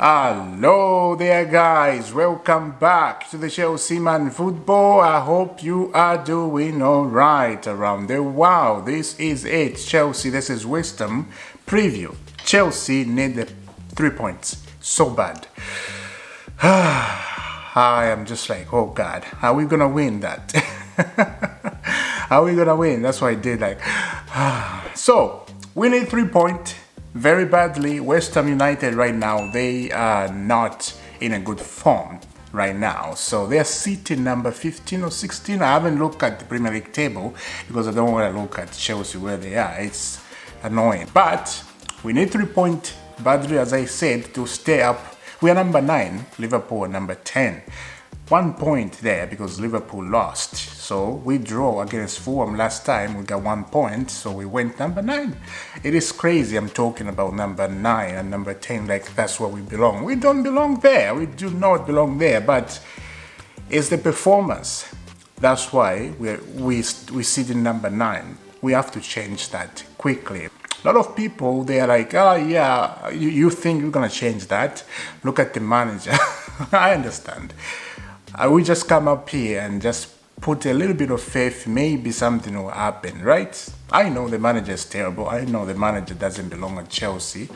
Hello there guys, welcome back to the Chelsea Man Football. I hope you are doing alright around the world. This is it, Chelsea, this is West Ham preview. Chelsea need the 3 points so bad. I am just like, oh God, are we gonna win that? Are we gonna win? That's what I did, like so we need 3 points very badly. West Ham United right now, they are not in a good form right now. So they're sitting number 15 or 16. I haven't looked at the Premier League table because I don't want to look at Chelsea where they are. It's annoying. But we need 3 points badly, as I said, to stay up. We are number 9, Liverpool number 10. 1 point there because Liverpool lost. So we draw against Fulham last time. We got 1 point, so we went number 9. It is crazy. I'm talking about number 9 and number 10 like that's where we belong. We don't belong there. We do not belong there. But it's the performance. That's why we sit in number 9. We have to change that quickly. A lot of people, they're like, oh yeah, you think you're gonna change that? Look at the manager. I understand. We just come up here and just put a little bit of faith, maybe something will happen, right? I know the manager is terrible. I know the manager doesn't belong at Chelsea.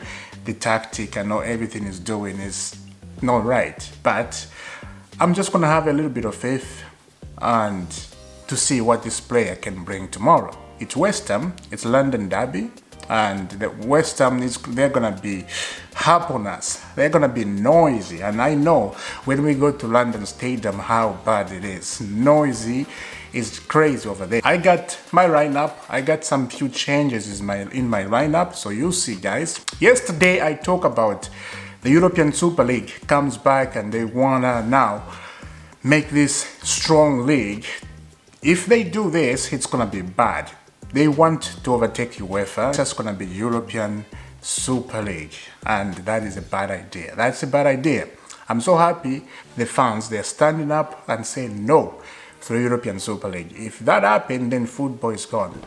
The tactic, I know everything he's doing is not right. But I'm just going to have a little bit of faith and to see what this player can bring tomorrow. It's West Ham, it's London Derby. And the West Ham, they're going to be up on us. They're going to be noisy. And I know when we go to London Stadium how bad it is. Noisy is crazy over there. I got my lineup. I got some few changes in my lineup. So you see, guys. Yesterday I talked about the European Super League comes back and they want to now make this strong league. If they do this, it's going to be bad. They want to overtake UEFA. It's just going to be European Super League. And that is a bad idea. That's a bad idea. I'm so happy the fans, they're standing up and saying no to the European Super League. If that happened, then football is gone.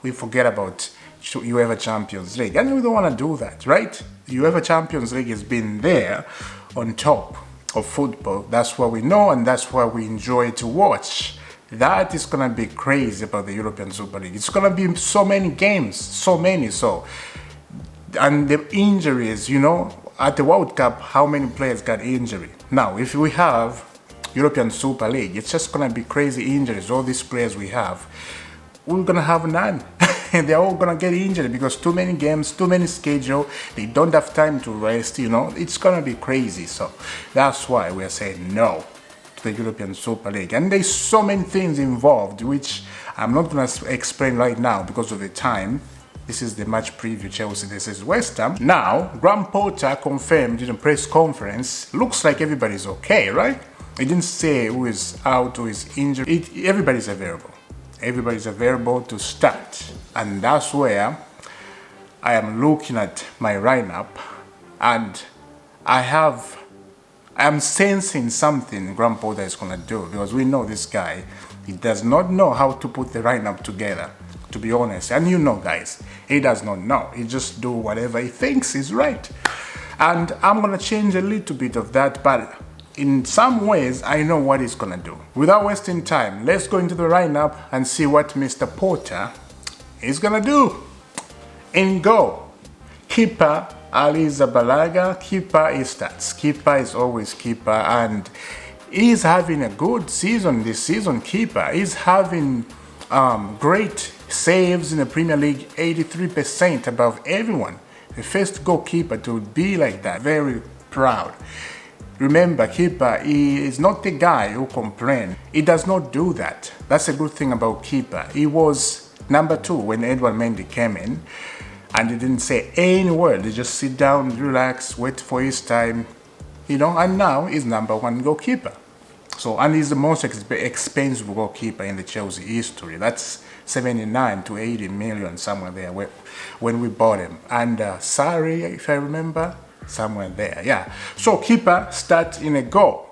We forget about UEFA Champions League. And we don't want to do that, right? The UEFA Champions League has been there on top of football. That's what we know and that's what we enjoy to watch. That is going to be crazy about the European Super League. It's going to be so many games, so many. And the injuries, you know, at the World Cup, how many players got injury? Now, if we have European Super League, it's just going to be crazy injuries. All these players we have, we're going to have none. They're all going to get injured because too many games, too many schedule. They don't have time to rest, you know. It's going to be crazy. So that's why we're saying no to the European Super League. And there's so many things involved, which I'm not going to explain right now because of the time. This is the match preview, Chelsea, this is West Ham. Now, Graham Potter confirmed in a press conference, looks like everybody's okay, right? He didn't say who is out, who is injured. Everybody's available. Everybody's available to start. And that's where I am looking at my lineup and I'm sensing something Graham Potter is going to do because we know this guy, he does not know how to put the lineup together, to be honest. And you know, guys, he does not know. He just do whatever he thinks is right. And I'm going to change a little bit of that, but in some ways, I know what he's going to do. Without wasting time, let's go into the lineup and see what Mr. Potter is going to do. In goal, keeper, Ali Zabalaga. Keeper is stats. Keeper is always keeper, and he's having a good season this season. Keeper is having great saves in the Premier League, 83% above everyone. The first goalkeeper to be like that. Very proud. Remember, keeper, he is not the guy who complains. He does not do that. That's a good thing about keeper. He was number 2 when Edouard Mendy came in. And he didn't say any word. He just sit down, relax, wait for his time, you know. And now he's number 1 goalkeeper. So, and he's the most expensive goalkeeper in the Chelsea history. That's 79 to 80 million somewhere there when we bought him. And Sarri, if I remember, somewhere there. Yeah. So keeper starts in a goal.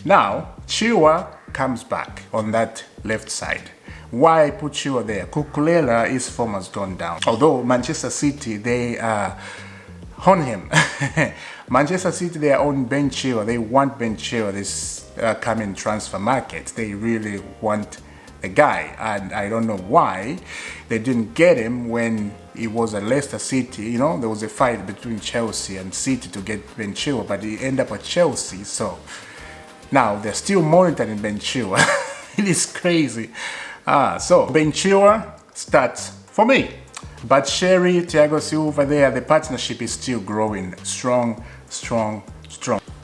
Now Chilwell comes back on that left side. Why I put Chilwell there? Cucurella, his form has gone down. Although Manchester City, they on him. Manchester City, they own Ben Chilwell. They want Ben Chilwell this coming transfer market. They really want the guy, and I don't know why they didn't get him when he was at Leicester City. You know, there was a fight between Chelsea and City to get Ben Chilwell, but he ended up at Chelsea. So now they're still monitoring Ben Chilwell. It is crazy. So Ben Chilwell starts for me. But Sherry, Thiago Silva, there, the partnership is still growing strong.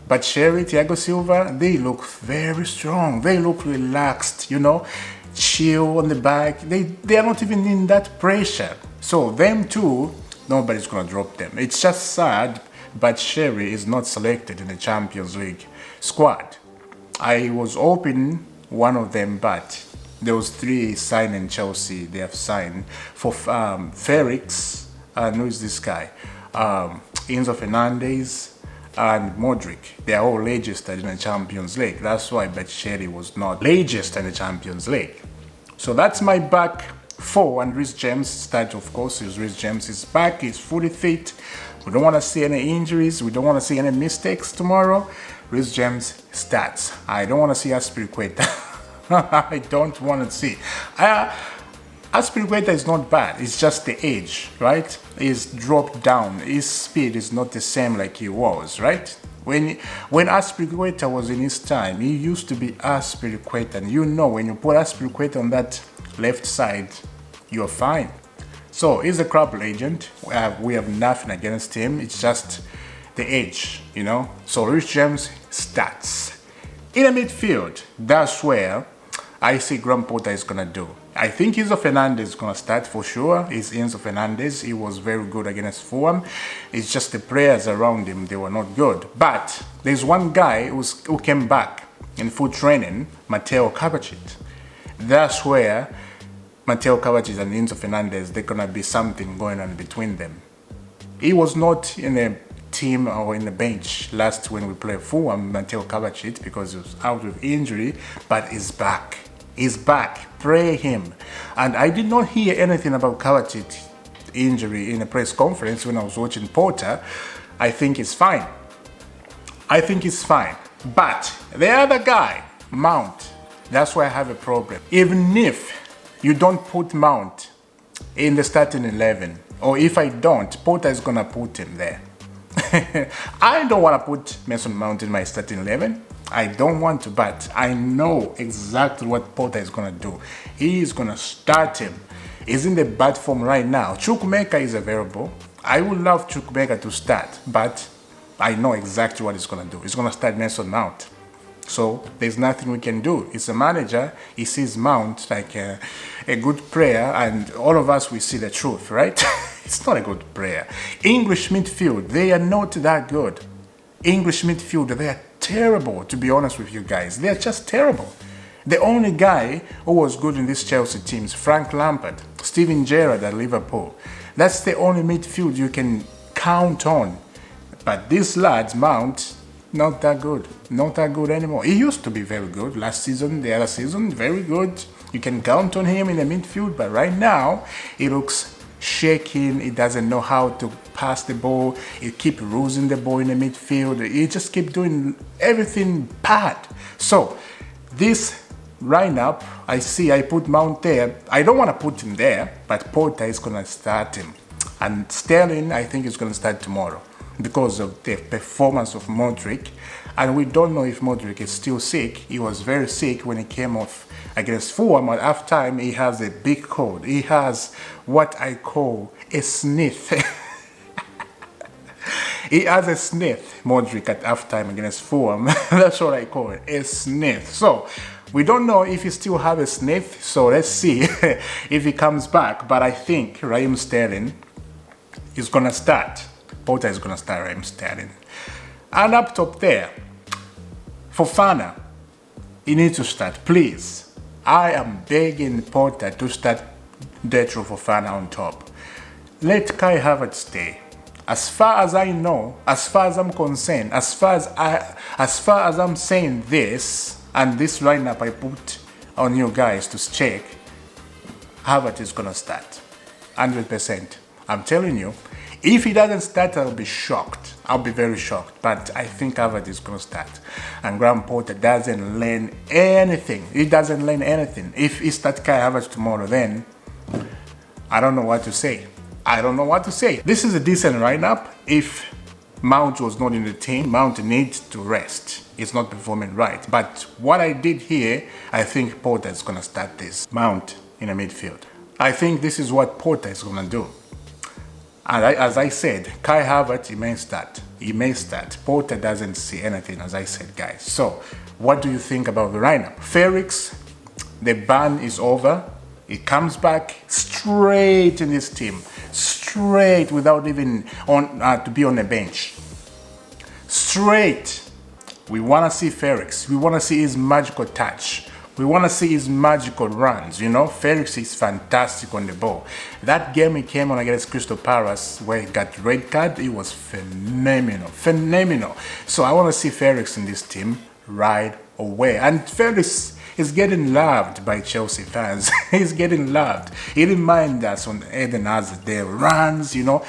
But Sherry, Thiago Silva, they look very strong. They look relaxed, you know, chill on the back. They are not even in that pressure. So them two, nobody's gonna drop them. It's just sad, but Sherry is not selected in the Champions League squad. I was hoping one of them, but those three signing Chelsea, they have signed for Felix, and who is this guy? Enzo Fernandez and Modric. They are all registered in the Champions League. That's why Batshuayi was not registered in the Champions League. So that's my back four, and Reece James start, of course. Reece James is back, he's fully fit. We don't want to see any injuries, we don't want to see any mistakes tomorrow. Reece James starts. I don't want to see Aspilicueta. I don't want to see. Aspilicueta is not bad. It's just the age, right? He's dropped down. His speed is not the same like he was, right? When Aspilicueta was in his time, he used to be Aspilicueta. And you know, when you put Aspilicueta on that left side, you're fine. So he's a club legend. We have nothing against him. It's just the age, you know. So Reece James starts. In the midfield, that's where I see Graham Potter is going to do. I think Enzo Fernandez is going to start for sure. It's Enzo Fernandez. He was very good against Fulham. It's just the players around him, they were not good. But there's one guy who came back in full training, Mateo Kovacic. That's where Mateo Kovacic and Enzo Fernandez, they're going to be something going on between them. He was not in a team or in the bench last when we played Fulham, Mateo Kovacic, because he was out with injury, but he's back. He's back. Pray him. And I did not hear anything about Kovacic injury in a press conference when I was watching Potter. I think it's fine. But the other guy, Mount, that's where I have a problem. Even if you don't put Mount in the starting 11, or if I don't, Potter is gonna put him there. I don't want to put Mason Mount in my starting 11. I don't want to, but I know exactly what Potter is going to do. He is going to start him. He's in the bad form right now. Chukwuemeka is available. I would love Chukwuemeka to start, but I know exactly what he's going to do. He's going to start Mason Mount. So there's nothing we can do. He's a manager. He sees Mount like a good player, and all of us, we see the truth, right? It's not a good player. English midfield, they are not that good. English midfield, they are terrible, to be honest with you guys. They are just terrible. The only guy who was good in this Chelsea team is Frank Lampard, Steven Gerrard at Liverpool. That's the only midfield you can count on. But these lads, Mount, not that good. Not that good anymore. He used to be very good last season, the other season, very good. You can count on him in the midfield, but right now, he looks shaking. He doesn't know how to pass the ball. He keeps losing the ball in the midfield. He just keeps doing everything bad. So, this lineup, I put Mount there. I don't want to put him there, but Potter is going to start him. And Sterling, I think, is going to start tomorrow because of the performance of Modric. And we don't know if Modric is still sick. He was very sick when he came off against Fulham. At halftime, he has a big cold. He has what I call a sniff. He has a sniff, Modric, at halftime against Fulham. That's what I call it, a sniff. So, we don't know if he still has a sniff. So, let's see if he comes back. But I think Raheem Sterling is going to start. Potter is going to start Raheem Sterling. And up top there, Fofana, he needs to start, please. I am begging Potter to start Detro Fofana on top. Let Kai Havertz stay. As far as I know, as far as I'm concerned, as far as I'm saying this, and this lineup I put on you guys to check, Havertz is gonna start. 100%. I'm telling you, If he doesn't start, I'll be shocked. I'll be very shocked. But I think Havertz is going to start. And Graham Potter doesn't learn anything. He doesn't learn anything. If he starts Kai Havertz tomorrow, then I don't know what to say. I don't know what to say. This is a decent lineup. If Mount was not in the team, Mount needs to rest. He's not performing right. But what I did here, I think Potter is going to start this. Mount in the midfield. I think this is what Potter is going to do. And as I said, Kai Havertz, he may start. He may start. Potter doesn't see anything, as I said, guys. So, what do you think about the lineup? Felix, the ban is over. He comes back straight in this team. Straight, without even to be on the bench. Straight. We want to see Felix. We want to see his magical touch. We want to see his magical runs, you know. Felix is fantastic on the ball. That game he came on against Crystal Palace where he got red card, it was phenomenal. Phenomenal. So I want to see Felix in this team right away. And Felix is getting loved by Chelsea fans. He's getting loved. He reminds us on Eden Hazard, their runs, you know.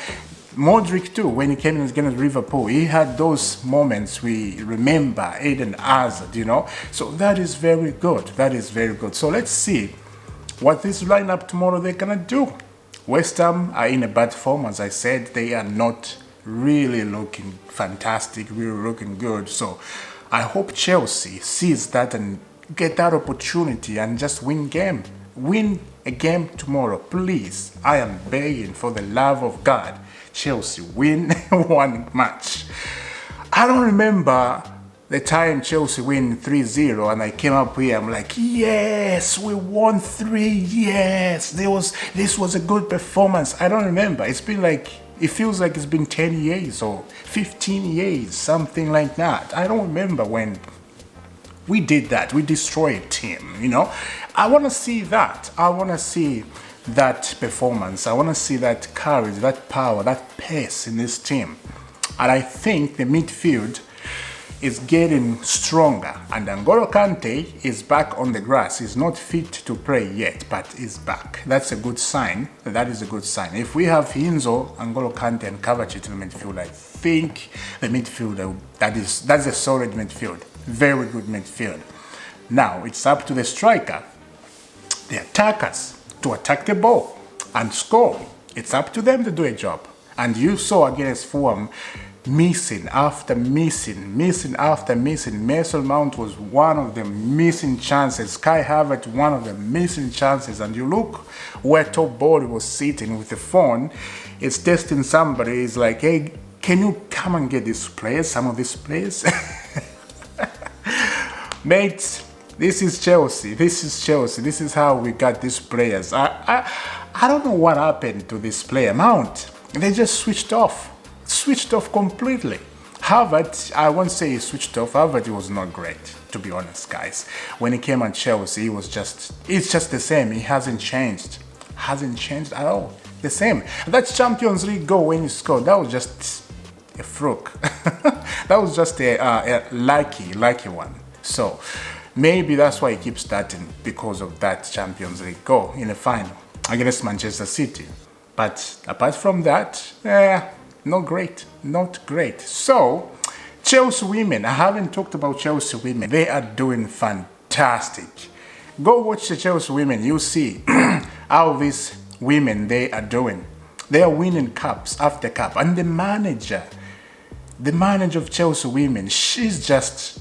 Modric too, when he came in against Liverpool, he had those moments we remember, Eden Hazard, you know. So that is very good. That is very good. So let's see what this lineup tomorrow they're gonna do. West Ham are in a bad form, as I said. They are not really looking fantastic, really looking good. So I hope Chelsea sees that and get that opportunity and just win game. Win a game tomorrow, please. I am begging for the love of God. Chelsea win one match. I don't remember the time Chelsea win 3-0 and I came up here, I'm like, yes, we won 3, yes, this was a good performance. I don't remember. It's been like, it feels like it's been 10 years or 15 years, something like that. I don't remember when we did that. We destroyed a team, you know. I want to see that. I want to see that performance. I want to see that courage, that power, that pace in this team. And I think the midfield is getting stronger. And N'Golo Kante is back on the grass. He's not fit to play yet, but he's back. That's a good sign. That is a good sign. If we have Hinzo, N'Golo Kante and Kovacic in the midfield, I think the midfield, that's a solid midfield. Very good midfield. Now, it's up to the striker, the attackers, to attack the ball and score. It's up to them to do a job. And you saw against Fulham, missing after missing, missing after missing. Mason Mount was one of the missing chances. Kai Havertz, one of the missing chances. And you look where Top Ball was sitting with the phone. It's testing somebody. It's like, hey, can you come and get these players, some of these players? Mates, this is Chelsea. This is Chelsea. This is how we got these players. I don't know what happened to this player, Mount. They just switched off. Switched off completely. Havertz, I won't say he switched off. Havertz was not great, to be honest, guys. When he came at Chelsea, it's just the same. He hasn't changed. Hasn't changed at all. The same. That Champions League goal when he scored, that was just a fluke. That was just a lucky one. So, maybe that's why he keeps starting, because of that Champions League goal in the final against Manchester City. But apart from that, not great, not great. So, Chelsea women, I haven't talked about Chelsea women. They are doing fantastic. Go watch the Chelsea women, you see how these women, they are doing. They are winning cups after cup. And the manager of Chelsea women, she's just,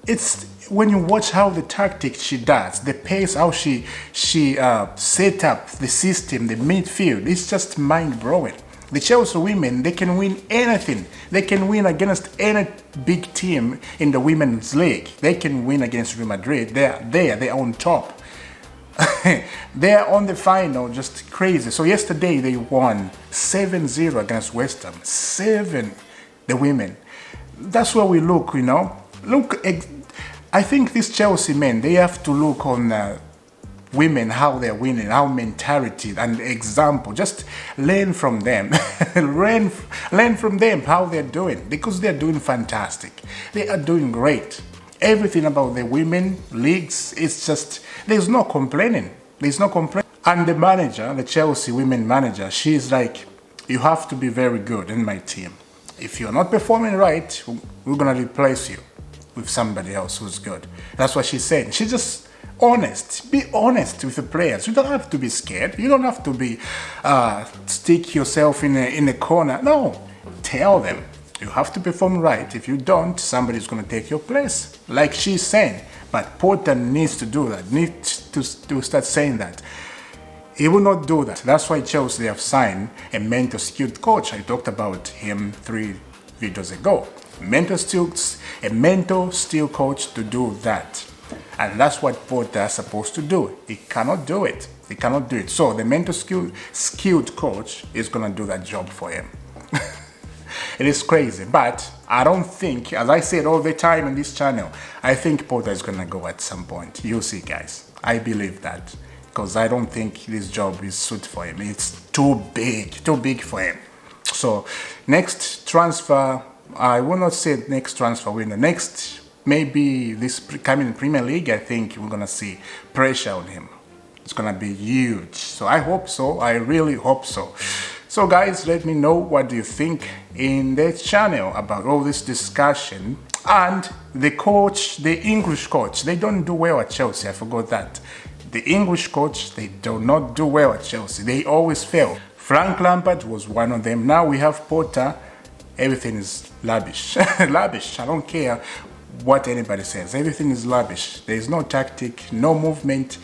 it's, when you watch how the tactics she does, the pace, how she set up the system, the midfield, it's just mind-blowing. The Chelsea women, they can win anything. They can win against any big team in the women's league. They can win against Real Madrid. They're on top. They're on the final, just crazy. So yesterday they won 7-0 against West Ham. 7, the women. That's where we look, you know. Look, I think these Chelsea men, they have to look on women, how they're winning, how mentality and example. Just learn from them. learn from them how they're doing, because they're doing fantastic. They are doing great. Everything about the women leagues, it's just, there's no complaining. There's no complaining. And the manager, the Chelsea women manager, she's like, you have to be very good in my team. If you're not performing right, we're gonna replace you with somebody else who's good. That's what she said. She's just honest. Be honest with the players. You don't have to be scared. You don't have to be stick yourself in a corner. No, tell them you have to perform right. If you don't, somebody's gonna take your place, like she's saying. But Potter needs to do that. Needs to start saying that. He will not do that. That's why Chelsea have signed a mental skilled coach. I talked about him 3 videos ago. A mental skill coach to do that. And that's what Potter is supposed to do. He cannot do it. He cannot do it. So the mental skilled coach is going to do that job for him. It is crazy. But I don't think, as I said all the time in this channel, I think Potter is going to go at some point. You'll see, guys. I believe that. Because I don't think this job is suited for him. It's too big for him. So next transfer, I will not say next transfer window. Next, maybe this coming Premier League, I think we're gonna see pressure on him. It's gonna be huge. So I hope so. I really hope so. So guys, let me know what do you think in the channel about all this discussion. And the coach, the English coach, they don't do well at Chelsea. I forgot that. The English coach, they do not do well at Chelsea. They always fail. Frank Lampard was one of them. Now we have Potter. Everything is lavish. Lavish. I don't care what anybody says. Everything is lavish. There is no tactic, no movement,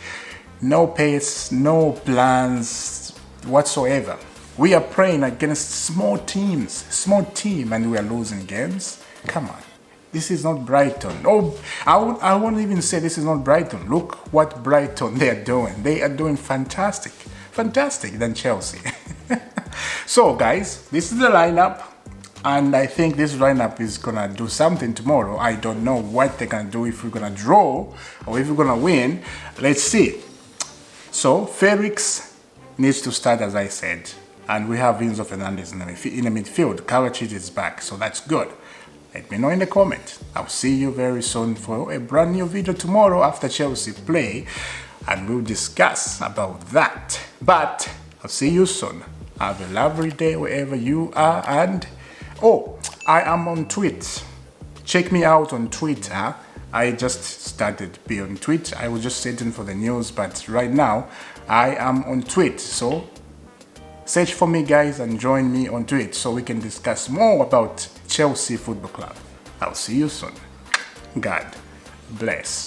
no pace, no plans whatsoever. We are playing against small team, and we are losing games. Come on. This is not Brighton. Oh, I won't even say this is not Brighton. Look what Brighton they are doing. They are doing fantastic. Fantastic than Chelsea. So guys, this is the lineup. And I think this lineup is going to do something tomorrow. I don't know what they're going to do, if we're going to draw or if we're going to win. Let's see. So Felix needs to start, as I said. And we have Enzo Fernandez in the midfield. Karacic is back, so that's good. Let me know in the comment. I'll see you very soon for a brand new video tomorrow after Chelsea play, and we'll discuss about that. But I'll see you soon. Have a lovely day wherever you are. And oh, I am on Twitter. Check me out on Twitter. I just started being on Twitter. I was just sitting for the news, but right now I am on Twitter. So search for me, guys, and join me on Twitter so we can discuss more about Chelsea Football Club. I'll see you soon. God bless.